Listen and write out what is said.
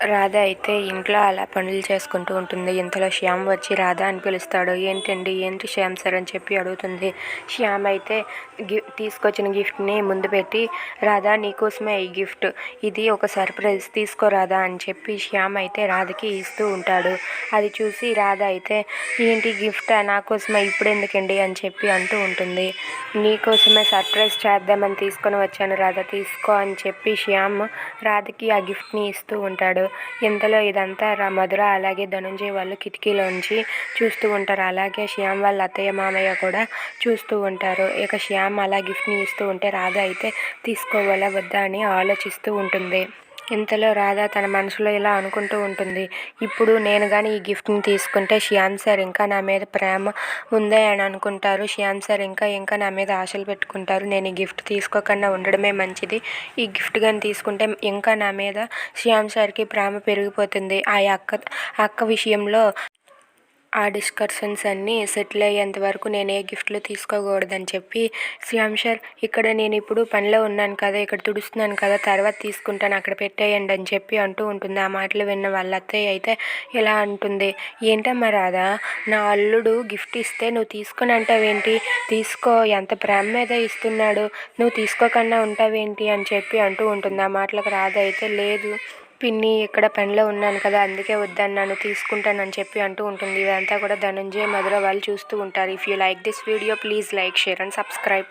రాధ అయితే ఇంట్లో అలా పనులు చేసుకుంటూ ఉంటుంది. ఇంతలో శ్యామ్ వచ్చి రాధ అని పిలుస్తాడు. ఏంటండి, ఏంటి శ్యామ్ సార్ అని చెప్పి అడుగుతుంది. శ్యామ్ అయితే తీసుకొచ్చిన గిఫ్ట్ని ముందు పెట్టి, రాధా నీకోసమే ఈ గిఫ్ట్, ఇది ఒక సర్ప్రైజ్, తీసుకో రాధా అని చెప్పి శ్యామ్ అయితే రాధకి ఇస్తూ ఉంటాడు. అది చూసి రాధ అయితే ఏంటి గిఫ్టా, నా కోసమే, ఇప్పుడు ఎందుకండి అని చెప్పి అంటూ ఉంటుంది. నీకోసమే సర్ప్రైజ్ చేద్దామని తీసుకొని వచ్చాను రాధా, తీసుకో అని చెప్పి శ్యామ్ రాధకి ఆ గిఫ్ట్ని ఇస్తూ ఉంటాడు. ఇంతలో ఇదంతా మధుర అలాగే ధనుంజయ్ వాళ్ళు కిటికీలోంచి చూస్తూ ఉంటారు. అలాగే శ్యామ్ వాళ్ళ అత్తయ్య మామయ్య కూడా చూస్తూ ఉంటారు. ఇక శ్యామ్ అలా గిఫ్ట్ని ఇస్తూ ఉంటే రాధ అయితే తీసుకోవాలా వద్దా అని ఆలోచిస్తూ ఉంటుంది. ఇంతలో రాధ తన మనసులో ఇలా అనుకుంటూ ఉంటుంది. ఇప్పుడు నేను కానీ ఈ గిఫ్ట్ని తీసుకుంటే శ్యామ్ సార్ ఇంకా నా మీద ప్రేమ ఉందే అని అనుకుంటారు. శ్యామ్ సార్ ఇంకా ఇంకా నా మీద ఆశలు పెట్టుకుంటారు. నేను ఈ గిఫ్ట్ తీసుకోకుండా ఉండడమే మంచిది. ఈ గిఫ్ట్ కానీ తీసుకుంటే ఇంకా నా మీద శ్యామ్ సార్కి ప్రేమ పెరిగిపోతుంది. ఆ అక్క విషయంలో ఆ డిస్కషన్స్ అన్నీ సెటిల్ అయ్యేంత వరకు నేను ఏ గిఫ్ట్లు తీసుకోకూడదని చెప్పి, శ్యామ్ సార్ ఇక్కడ నేను ఇప్పుడు పనిలో ఉన్నాను కదా, ఇక్కడ తుడుస్తున్నాను కదా, తర్వాత తీసుకుంటాను, అక్కడ పెట్టేయండి అని చెప్పి అంటూ ఉంటుంది. ఆ మాటలు విన్న వాళ్ళ అత్తయ్య అయితే ఇలా అంటుంది. ఏంటమ్మా రాధా, నా అల్లుడు గిఫ్ట్ ఇస్తే నువ్వు తీసుకుని అంటావేంటి, తీసుకో, ఎంత ప్రేమ మీద ఇస్తున్నాడు, నువ్వు తీసుకోకుండా ఉంటావేంటి అని చెప్పి అంటూ ఉంటుంది. ఆ మాటలకు రాధ అయితే లేదు పిన్ని, ఇక్కడ పనిలో ఉన్నాను కదా, అందుకే వద్దన్నాను, తీసుకుంటానని చెప్పి అంటూ ఉంటుంది. ఇదంతా కూడా ధనంజయ్ మధుర వాళ్ళు చూస్తూ ఉంటారు. If you like this video please like, share and subscribe.